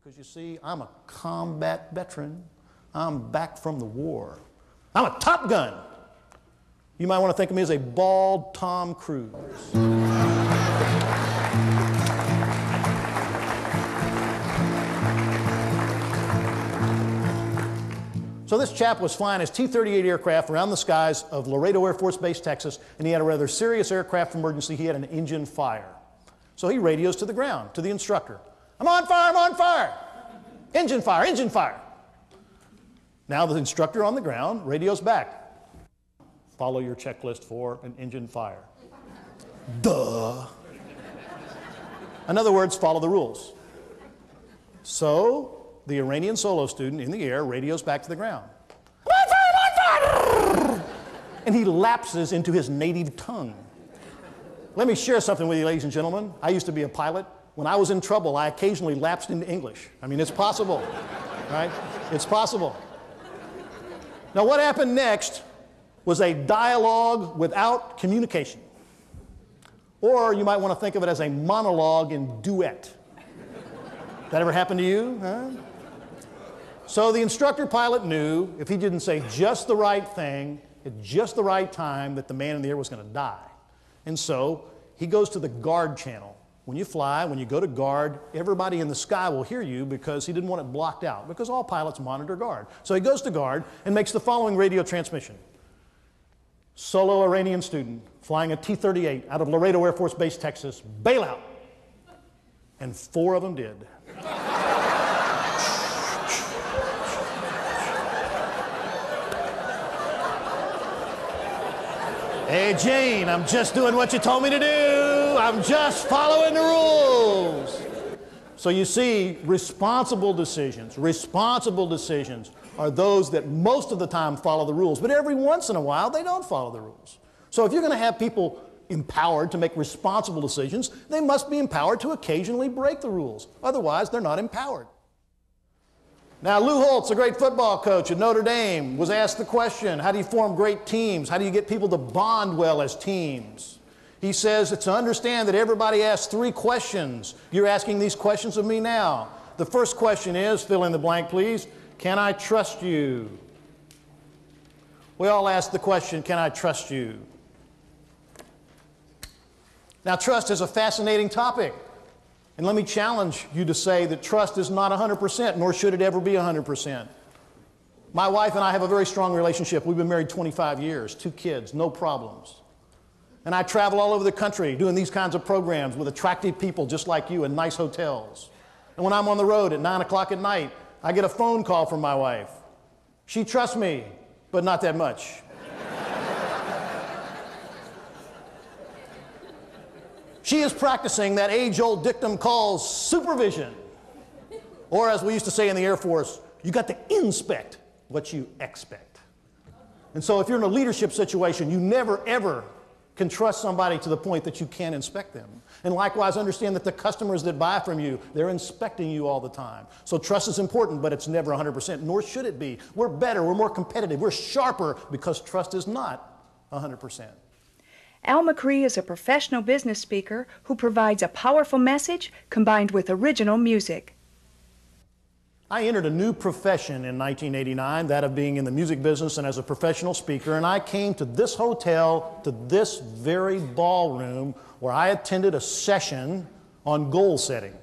Because you see, I'm a combat veteran. I'm back from the war. I'm a Top Gun. You might want to think of me as a bald Tom Cruise. So this chap was flying his T-38 aircraft around the skies of Laredo Air Force Base, Texas, and he had a rather serious aircraft emergency. He had an engine fire. So he radios to the ground, to the instructor. I'm on fire, I'm on fire. Engine fire, engine fire. Now the instructor on the ground radios back. Follow your checklist for an engine fire. Duh. In other words, follow the rules. So the Iranian solo student in the air radios back to the ground. I'm on fire, I'm on fire. And he lapses into his native tongue. Let me share something with you, ladies and gentlemen. I used to be a pilot. When I was in trouble, I occasionally lapsed into English. I mean, it's possible, right? It's possible. Now, what happened next was a dialogue without communication. Or you might want to think of it as a monologue in duet. That ever happened to you? Huh? So the instructor pilot knew if he didn't say just the right thing at just the right time that the man in the air was going to die. And so he goes to the guard channel. When you fly, when you go to guard, everybody in the sky will hear you because he didn't want it blocked out, because all pilots monitor guard. So he goes to guard and makes the following radio transmission. Solo Iranian student flying a T-38 out of Laredo Air Force Base, Texas, bail out. And 4 of them did. Hey, Jane, I'm just doing what you told me to do. I'm just following the rules. So you see, responsible decisions are those that most of the time follow the rules, but every once in a while they don't follow the rules. So if you're going to have people empowered to make responsible decisions, they must be empowered to occasionally break the rules. Otherwise, they're not empowered. Now, Lou Holtz, a great football coach at Notre Dame, was asked the question, how do you form great teams? How do you get people to bond well as teams? He says, it's to understand that everybody asks 3 questions. You're asking these questions of me now. The first question is, fill in the blank, please, can I trust you? We all ask the question, can I trust you? Now, trust is a fascinating topic. And let me challenge you to say that trust is not 100%, nor should it ever be 100%. My wife and I have a very strong relationship. We've been married 25 years, 2 kids, no problems. And I travel all over the country doing these kinds of programs with attractive people just like you in nice hotels. And when I'm on the road at 9 o'clock at night, I get a phone call from my wife. She trusts me, but not that much. She is practicing that age-old dictum called supervision. Or as we used to say in the Air Force, you got to inspect what you expect. And so if you're in a leadership situation, you never, ever can trust somebody to the point that you can't inspect them. And likewise, understand that the customers that buy from you, they're inspecting you all the time. So trust is important, but it's never 100%, nor should it be. We're better, we're more competitive, we're sharper because trust is not 100%. Al McCree is a professional business speaker who provides a powerful message combined with original music. I entered a new profession in 1989, that of being in the music business and as a professional speaker, and I came to this hotel, to this very ballroom, where I attended a session on goal setting.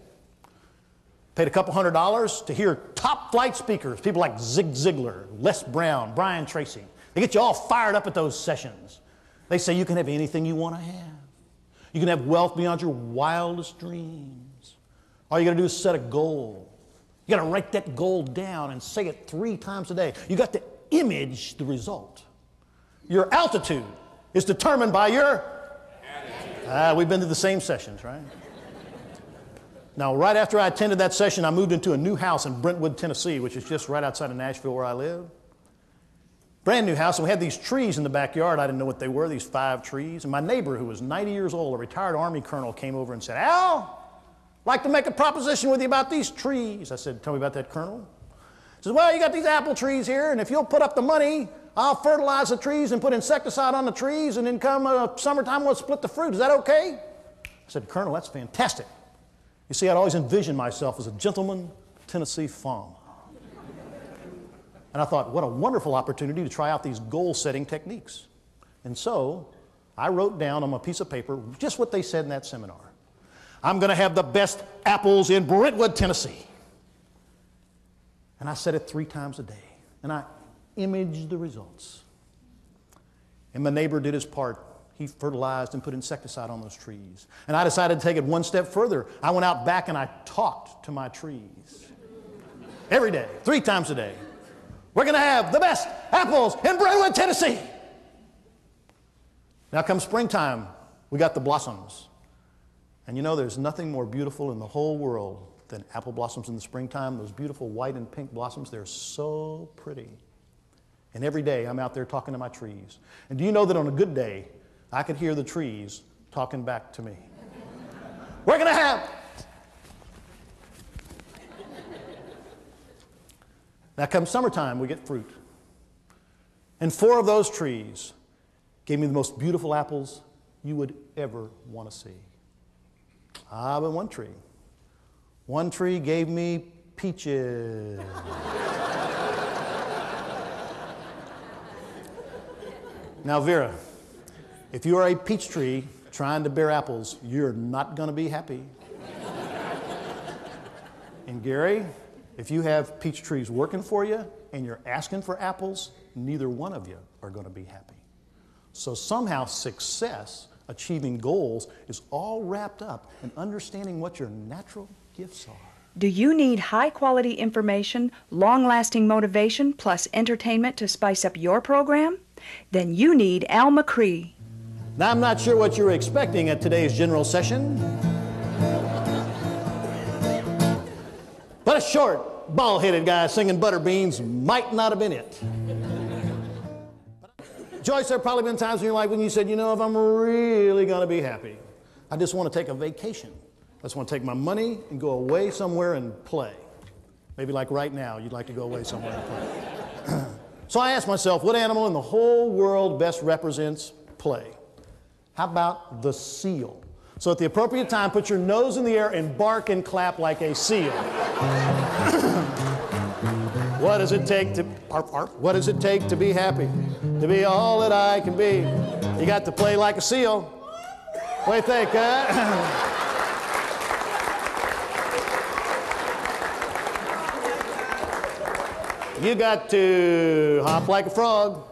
Paid a couple $100 to hear top flight speakers, people like Zig Ziglar, Les Brown, Brian Tracy. They get you all fired up at those sessions. They say you can have anything you want to have. You can have wealth beyond your wildest dreams. All you got to do is set a goal. You got to write that goal down and say it 3 times a day. You got to image the result. Your altitude is determined by your attitude. We've been to the same sessions, right? Now, right after I attended that session, I moved into a new house in Brentwood, Tennessee, which is just right outside of Nashville where I live. Brand new house, and we had these trees in the backyard. I didn't know what they were, these 5 trees. And my neighbor, who was 90 years old, a retired Army colonel, came over and said, Al, I'd like to make a proposition with you about these trees. I said, tell me about that, Colonel. He says, well, you got these apple trees here, and if you'll put up the money, I'll fertilize the trees and put insecticide on the trees, and then come summertime, we'll split the fruit. Is that okay? I said, Colonel, that's fantastic. You see, I'd always envisioned myself as a gentleman Tennessee farm. And I thought, what a wonderful opportunity to try out these goal-setting techniques. And so I wrote down on a piece of paper just what they said in that seminar. I'm going to have the best apples in Brentwood, Tennessee. And I said it 3 times a day. And I imaged the results. And my neighbor did his part. He fertilized and put insecticide on those trees. And I decided to take it one step further. I went out back and I talked to my trees. Every day, 3 times a day. We're going to have the best apples in Brentwood, Tennessee. Now comes springtime. We got the blossoms. And you know, there's nothing more beautiful in the whole world than apple blossoms in the springtime. Those beautiful white and pink blossoms, they're so pretty. And every day I'm out there talking to my trees. And do you know that on a good day, I could hear the trees talking back to me. We're going to have. Now comes summertime, we get fruit. And 4 of those trees gave me the most beautiful apples you would ever want to see. But one tree gave me peaches. Now, Vera, if you are a peach tree trying to bear apples, you're not going to be happy. And Gary, if you have peach trees working for you and you're asking for apples, neither one of you are going to be happy. So somehow success, achieving goals, is all wrapped up in understanding what your natural gifts are. Do you need high-quality information, long-lasting motivation, plus entertainment to spice up your program? Then you need Al McCree. Now, I'm not sure what you were expecting at today's general session, but a short, bald-headed guy singing Butterbeans might not have been it. Joyce, there have probably been times in your life when you said, you know, if I'm really going to be happy, I just want to take a vacation. I just want to take my money and go away somewhere and play. Maybe like right now, you'd like to go away somewhere and play. So I asked myself, what animal in the whole world best represents play? How about the seal? So at the appropriate time, put your nose in the air and bark and clap like a seal. What does it take to, what does it take to be happy? To be all that I can be? You got to play like a seal. What do you think, huh? You got to hop like a frog.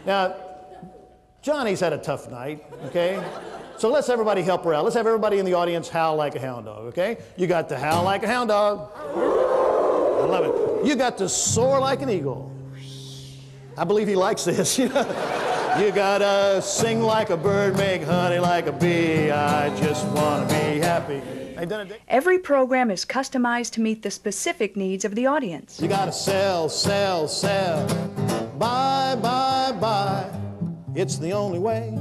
Now, Johnny's had a tough night, okay? So let's everybody help her out. Let's have everybody in the audience howl like a hound dog, okay? You got to howl like a hound dog. I love it. You got to soar like an eagle. I believe he likes this. You got to sing like a bird, make honey like a bee. I just want to be happy. Every program is customized to meet the specific needs of the audience. You got to sell, sell, sell. Buy, buy, buy. It's the only way.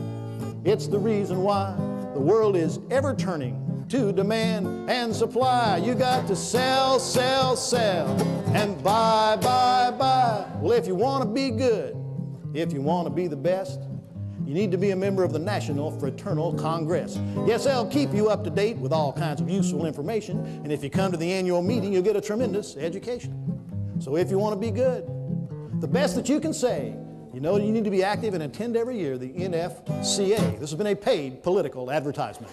It's the reason why the world is ever turning to demand and supply. You got to sell, sell, sell, and buy, buy, buy. Well, if you want to be good, if you want to be the best, you need to be a member of the National Fraternal Congress. Yes, they'll keep you up to date with all kinds of useful information, and if you come to the annual meeting, you'll get a tremendous education. So if you want to be good, the best that you can say, you know you need to be active and attend every year the NFCA. This has been a paid political advertisement.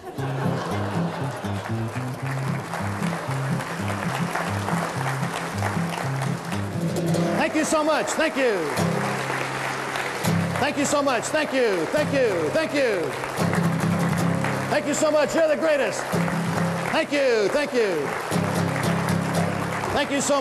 Thank you so much. Thank you. Thank you so much. Thank you. Thank you. Thank you. Thank you so much. You're the greatest. Thank you. Thank you. Thank you so much.